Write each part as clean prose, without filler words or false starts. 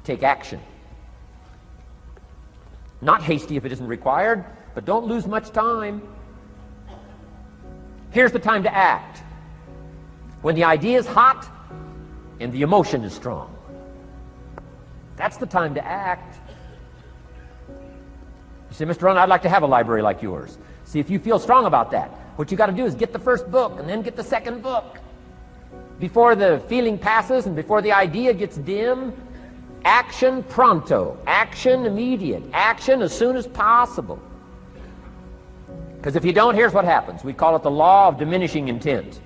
take action. Not hasty if it isn't required, but don't lose much time. Here's the time to act. When the idea is hot and the emotion is strong. That's the time to act. You say, Mr. Rohn, I'd like to have a library like yours. See, if you feel strong about that, what you got to do is get the first book and then get the second book. Before the feeling passes and before the idea gets dim, action pronto, action immediate, action as soon as possible. Because if you don't, here's what happens. We call it the law of diminishing intent.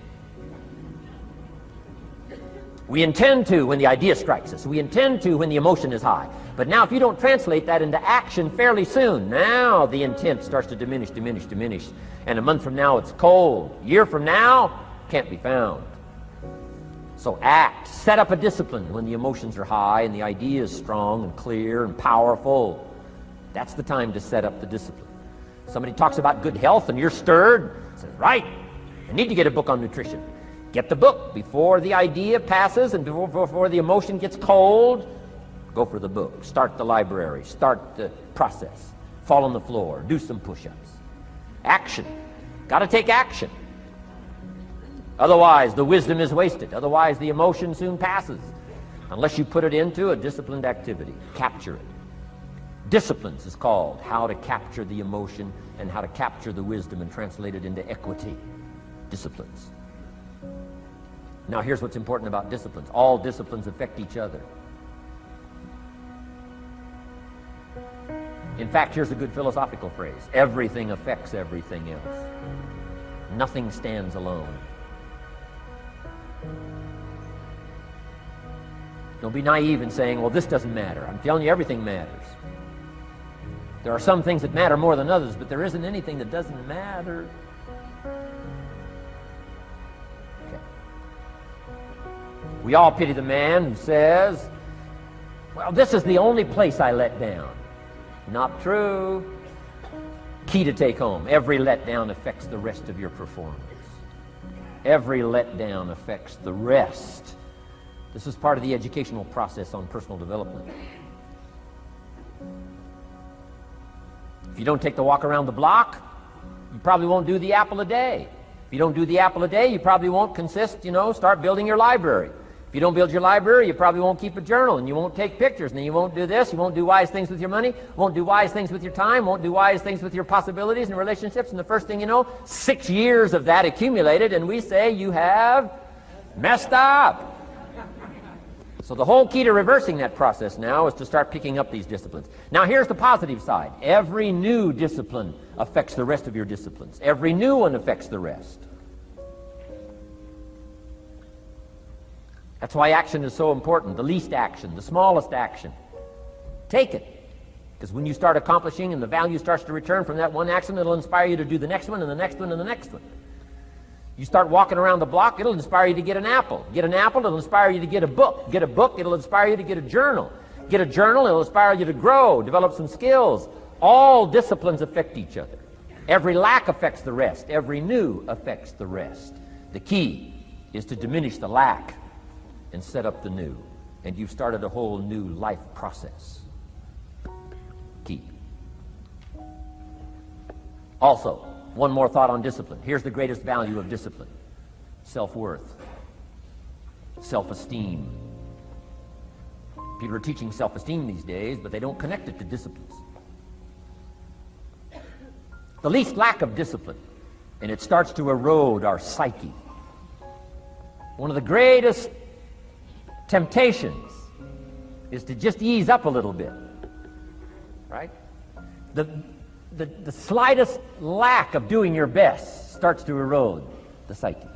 We intend to when the idea strikes us. We intend to when the emotion is high. But now if you don't translate that into action fairly soon, now the intent starts to diminish. And a month from now it's cold. A year from now, can't be found. So act. Set up a discipline when the emotions are high and the idea is strong and clear and powerful. That's the time to set up the discipline. Somebody talks about good health and you're stirred. Says, right, I need to get a book on nutrition. Get the book before the idea passes and before the emotion gets cold. Go for the book. Start the library. Start the process. Fall on the floor. Do some push-ups. Action. Got to take action. Otherwise, the wisdom is wasted. Otherwise, the emotion soon passes. Unless you put it into a disciplined activity. Capture it. Disciplines is called how to capture the emotion and how to capture the wisdom and translate it into equity. Disciplines. Now here's what's important about disciplines. All disciplines affect each other. In fact, here's a good philosophical phrase. Everything affects everything else. Nothing stands alone. Don't be naive in saying, well, this doesn't matter. I'm telling you, everything matters. There are some things that matter more than others, but there isn't anything that doesn't matter. We all pity the man who says, well, this is the only place I let down. Not true. Key to take home. Every letdown affects the rest of your performance. Every letdown affects the rest. This is part of the educational process on personal development. If you don't take the walk around the block, you probably won't do the apple a day. If you don't do the apple a day, you probably won't start building your library. If you don't build your library, you probably won't keep a journal, and you won't take pictures, and then you won't do this, you won't do wise things with your money, won't do wise things with your time, won't do wise things with your possibilities and relationships, and the first thing you know, 6 years of that accumulated, and we say you have messed up. So the whole key to reversing that process now is to start picking up these disciplines. Now here's the positive side. Every new discipline affects the rest of your disciplines. Every new one affects the rest. That's why action is so important. The least action, the smallest action. Take it. Because when you start accomplishing and the value starts to return from that one action, it'll inspire you to do the next one and the next one and the next one. You start walking around the block, it'll inspire you to get an apple. Get an apple, it'll inspire you to get a book. Get a book, it'll inspire you to get a journal. Get a journal, it'll inspire you to grow, develop some skills. All disciplines affect each other. Every lack affects the rest. Every new affects the rest. The key is to diminish the lack and set up the new. And you've started a whole new life process. Key. Also, one more thought on discipline. Here's the greatest value of discipline. Self-worth. Self-esteem. People are teaching self-esteem these days, but they don't connect it to disciplines. The least lack of discipline, and it starts to erode our psyche. One of the greatest temptations is to just ease up a little bit, right? The slightest lack of doing your best starts to erode the psyche.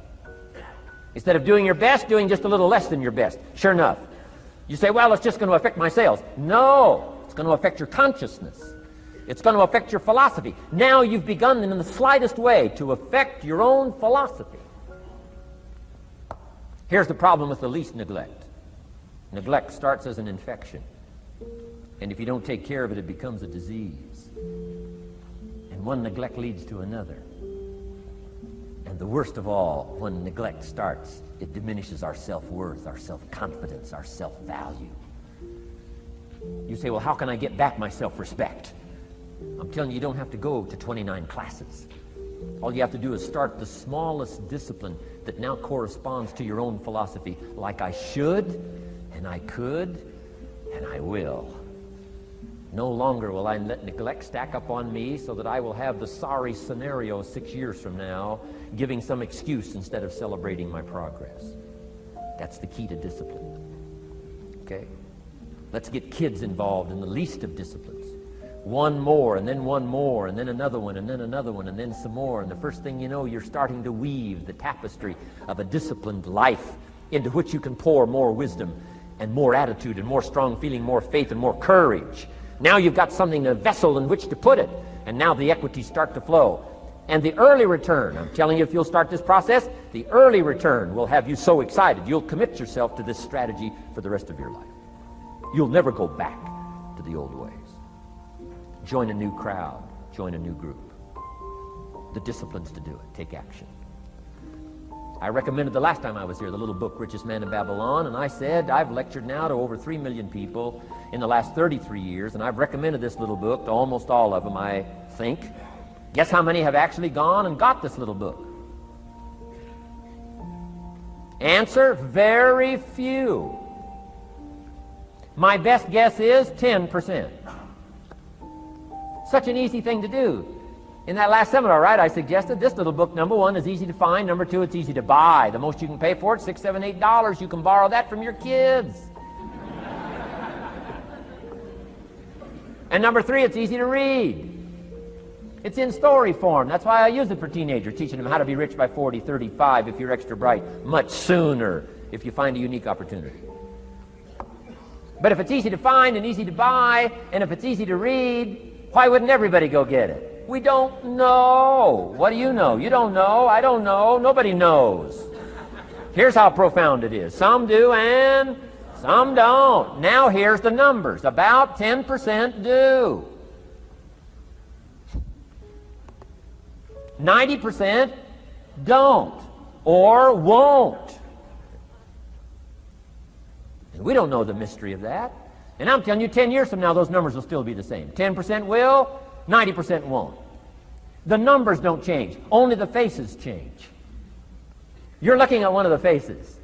Instead of doing your best, doing just a little less than your best. Sure enough, you say, well, it's just going to affect my sales. No, it's going to affect your consciousness. It's going to affect your philosophy. Now you've begun in the slightest way to affect your own philosophy. Here's the problem with the least neglect. Neglect starts as an infection. And if you don't take care of it, it becomes a disease. And one neglect leads to another. And the worst of all, when neglect starts, it diminishes our self-worth, our self-confidence, our self-value. You say, well, how can I get back my self-respect? I'm telling you, you don't have to go to 29 classes. All you have to do is start the smallest discipline that now corresponds to your own philosophy, like I should, and I could, and I will. No longer will I let neglect stack up on me so that I will have the sorry scenario 6 years from now, giving some excuse instead of celebrating my progress. That's the key to discipline. Okay? Let's get kids involved in the least of disciplines. One more, and then one more, and then another one, and then another one, and then some more. And the first thing you know, you're starting to weave the tapestry of a disciplined life into which you can pour more wisdom and more attitude and more strong feeling, more faith and more courage. Now you've got something, a vessel in which to put it. And now the equities start to flow. And the early return, I'm telling you, if you'll start this process, the early return will have you so excited. You'll commit yourself to this strategy for the rest of your life. You'll never go back to the old ways. Join a new crowd. Join a new group. The disciplines to do it. Take action. I recommended the last time I was here the little book, Richest Man in Babylon, and I said I've lectured now to over 3 million people in the last 33 years, and I've recommended this little book to almost all of them, I think. Guess how many have actually gone and got this little book? Answer, very few. My best guess is 10%. Such an easy thing to do. In that last seminar, right, I suggested this little book, number one, is easy to find. Number two, it's easy to buy. The most you can pay for it, $6, $7, $8. You can borrow that from your kids. And number three, it's easy to read. It's in story form. That's why I use it for teenagers, teaching them how to be rich by 40, 35 if you're extra bright, much sooner if you find a unique opportunity. But if it's easy to find and easy to buy, and if it's easy to read, why wouldn't everybody go get it? We don't know. What do you know? You don't know. I don't know. Nobody knows. Here's how profound it is. Some do and some don't. Now here's the numbers. About 10% do. 90% don't or won't. And we don't know the mystery of that. And I'm telling you, 10 years from now, those numbers will still be the same. 10% will, 90% won't. The numbers don't change. Only the faces change. You're looking at one of the faces.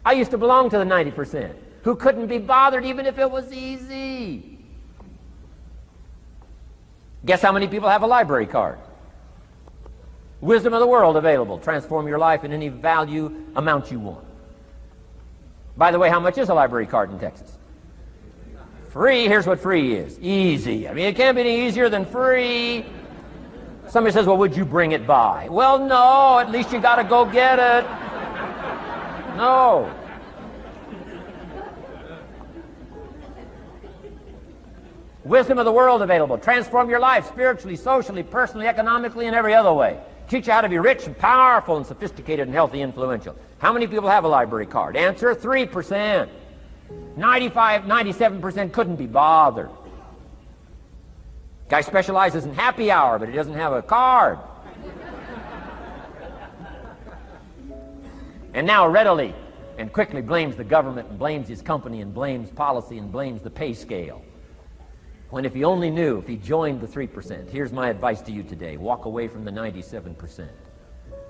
I used to belong to the 90% who couldn't be bothered even if it was easy. Guess how many people have a library card? Wisdom of the world available. Transform your life in any value amount you want. By the way, how much is a library card in Texas? Free. Here's what free is. Easy. I mean, it can't be any easier than free. Somebody says, well, would you bring it by? Well, no. At least you got to go get it. No. Wisdom of the world available. Transform your life spiritually, socially, personally, economically, and every other way. Teach you how to be rich and powerful and sophisticated and healthy, influential. How many people have a library card? Answer, 3%. 95, 97% couldn't be bothered. Guy specializes in happy hour, but he doesn't have a card. And now readily and quickly blames the government and blames his company and blames policy and blames the pay scale. When if he only knew, if he joined the 3%, here's my advice to you today. Walk away from the 97%.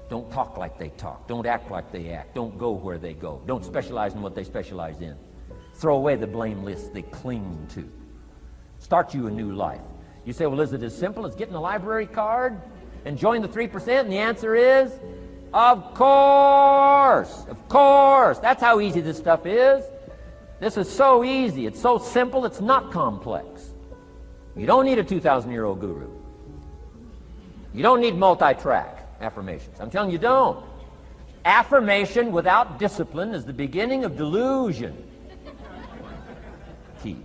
Don't talk like they talk. Don't act like they act. Don't go where they go. Don't specialize in what they specialize in. Throw away the blame lists they cling to. Start you a new life. You say, well, is it as simple as getting a library card and join the 3%? And the answer is, of course. Of course. That's how easy this stuff is. This is so easy. It's so simple. It's not complex. You don't need a 2,000-year-old guru. You don't need multi-track affirmations. I'm telling you, don't. Affirmation without discipline is the beginning of delusion. Key.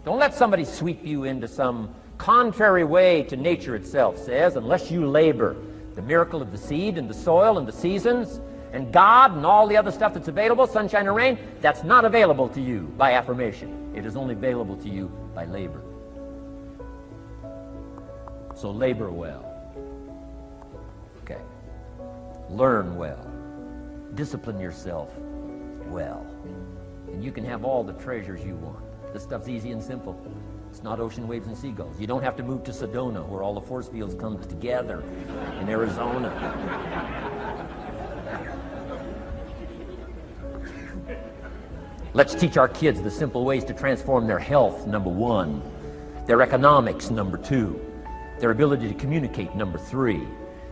Don't let somebody sweep you into some contrary way to nature itself says, unless you labor. The miracle of the seed and the soil and the seasons and God and all the other stuff that's available, sunshine and rain, that's not available to you by affirmation. It is only available to you by labor. So labor well. Okay. Learn well. Discipline yourself well. And you can have all the treasures you want. This stuff's easy and simple. It's not ocean waves and seagulls. You don't have to move to Sedona, where all the force fields come together in Arizona. Let's teach our kids the simple ways to transform their health, number 1. Their economics, number 2. Their ability to communicate, number 3.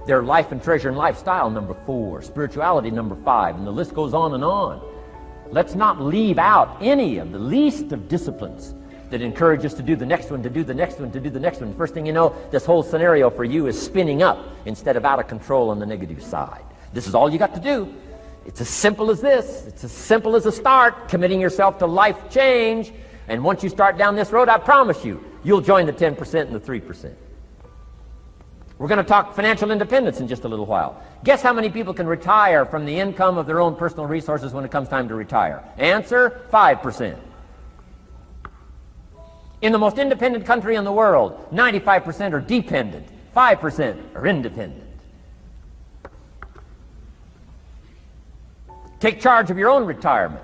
Their life and treasure and lifestyle, number 4. Spirituality, number 5. And the list goes on and on. Let's not leave out any of the least of disciplines that encourage us to do the next one, to do the next one, to do the next one. First thing you know, this whole scenario for you is spinning up instead of out of control on the negative side. This is all you got to do. It's as simple as this. It's as simple as a start, committing yourself to life change. And once you start down this road, I promise you, you'll join the 10% and the 3%. We're going to talk financial independence in just a little while. Guess how many people can retire from the income of their own personal resources when it comes time to retire? Answer, 5%. In the most independent country in the world, 95% are dependent, 5% are independent. Take charge of your own retirement.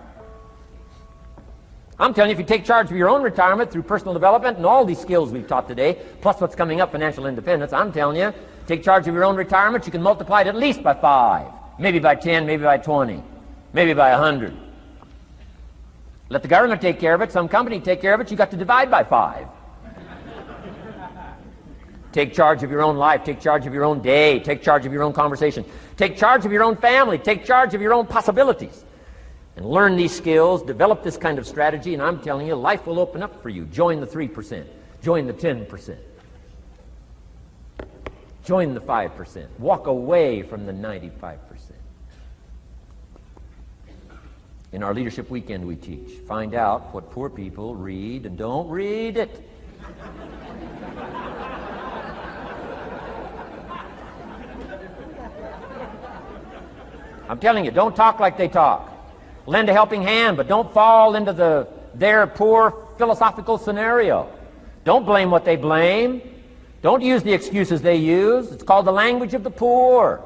I'm telling you, if you take charge of your own retirement through personal development and all these skills we've taught today, plus what's coming up, financial independence, I'm telling you, take charge of your own retirement, you can multiply it at least by 5, maybe by 10, maybe by 20, maybe by 100. Let the government take care of it, some company take care of it, you got to divide by 5. Take charge of your own life, take charge of your own day, take charge of your own conversation, take charge of your own family, take charge of your own possibilities. And learn these skills, develop this kind of strategy, and I'm telling you, life will open up for you. Join the 3%. Join the 10%. Join the 5%. Walk away from the 95%. In our Leadership Weekend we teach, find out what poor people read and don't read it. I'm telling you, don't talk like they talk. Lend a helping hand, but don't fall into their poor philosophical scenario. Don't blame what they blame. Don't use the excuses they use. It's called the language of the poor.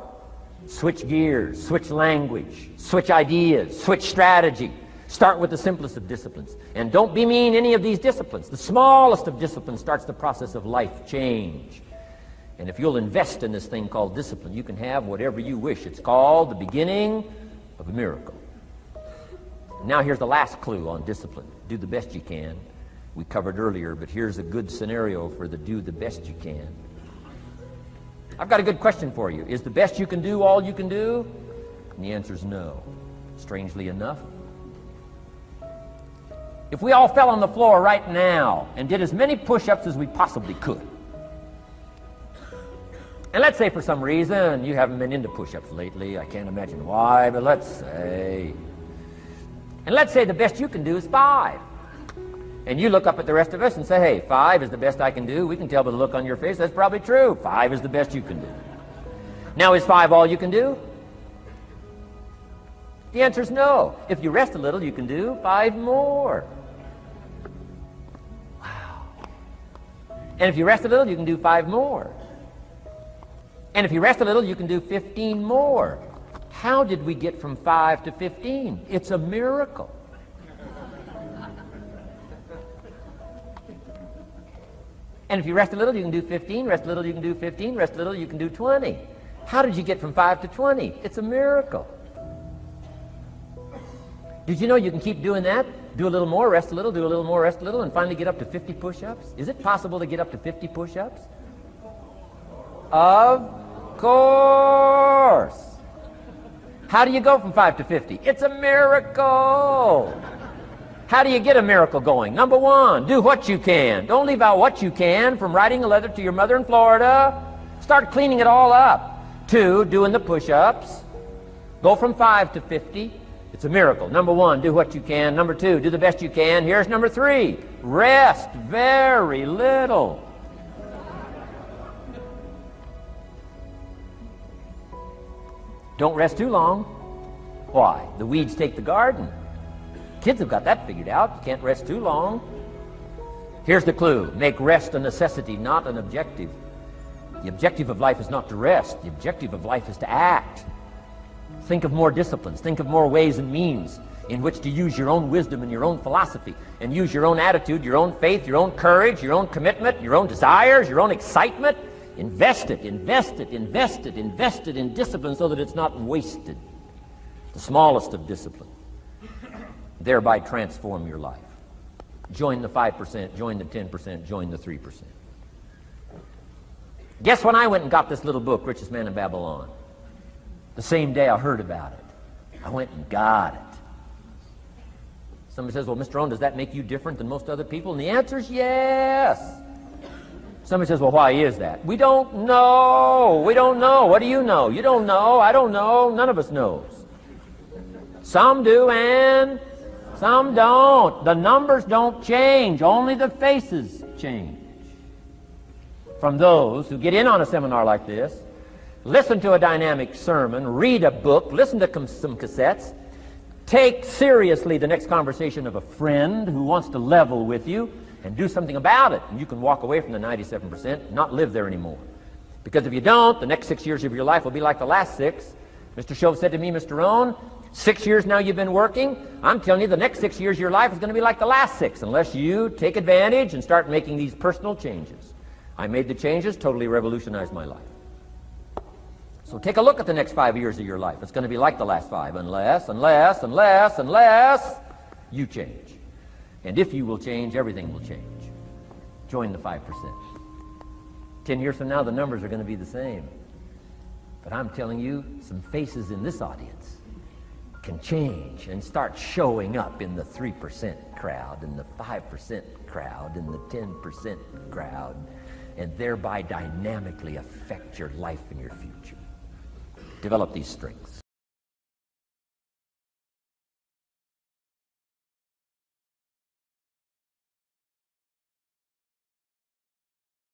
Switch gears, switch language, switch ideas, switch strategy. Start with the simplest of disciplines. And don't bemean any of these disciplines. The smallest of disciplines starts the process of life change. And if you'll invest in this thing called discipline, you can have whatever you wish. It's called the beginning of a miracle. Now here's the last clue on discipline. Do the best you can. We covered earlier, but here's a good scenario for the do the best you can. I've got a good question for you. Is the best you can do all you can do? And the answer is no. Strangely enough. If we all fell on the floor right now and did as many push-ups as we possibly could, and let's say for some reason you haven't been into push-ups lately, I can't imagine why, but let's say the best you can do is 5. And you look up at the rest of us and say, hey, 5 is the best I can do. We can tell by the look on your face that's probably true. 5 is the best you can do. Now, is 5 all you can do? The answer is no. If you rest a little, you can do 5 more. Wow. And if you rest a little, you can do 5 more. And if you rest a little, you can do 15 more. How did we get from 5 to 15? It's a miracle. And if you rest a little, you can do 15, rest a little, you can do 15, rest a little, you can do 20. How did you get from 5 to 20? It's a miracle. Did you know you can keep doing that? Do a little more, rest a little, do a little more, rest a little, and finally get up to 50 push-ups? Is it possible to get up to 50 push-ups? Of course. How do you go from 5 to 50? It's a miracle. How do you get a miracle going? Number 1, do what you can. Don't leave out what you can, from writing a letter to your mother in Florida. Start cleaning it all up. 2, doing the push-ups. Go from 5 to 50. It's a miracle. Number 1, do what you can. Number 2, do the best you can. Here's number 3, rest very little. Don't rest too long. Why? The weeds take the garden. Kids have got that figured out. You can't rest too long. Here's the clue. Make rest a necessity, not an objective. The objective of life is not to rest. The objective of life is to act. Think of more disciplines. Think of more ways and means. in which to use your own wisdom and your own philosophy, and use your own attitude, your own faith, your own courage, your own commitment, your own desires, your own excitement. Invest it in discipline so that it's not wasted. The smallest of discipline. Thereby transform your life. Join the 5%, join the 10%, join the 3%. Guess when I went and got this little book, Richest Man in Babylon? The same day I heard about it. I went and got it. Somebody says, well, Mr. Rohn, does that make you different than most other people? And the answer is yes. Somebody says, well, why is that? We don't know. We don't know. What do you know? You don't know. I don't know. None of us knows. Some do and some don't. The numbers don't change. Only the faces change. From those who get in on a seminar like this, listen to a dynamic sermon, read a book, listen to some cassettes, take seriously the next conversation of a friend who wants to level with you, and do something about it. And you can walk away from the 97% and not live there anymore. Because if you don't, the next 6 years of your life will be like the last 6. Mr. Shove said to me, Mr. Rohn, 6 years now you've been working. I'm telling you, the next 6 years of your life is going to be like the last 6 unless you take advantage and start making these personal changes. I made the changes, totally revolutionized my life. So take a look at the next 5 years of your life. It's going to be like the last 5 unless you change. And if you will change, everything will change. Join the 5%. 10 years from now, the numbers are going to be the same. But I'm telling you, some faces in this audience can change and start showing up in the 3% crowd, in the 5% crowd, in the 10% crowd, and thereby dynamically affect your life and your future. Develop these strengths.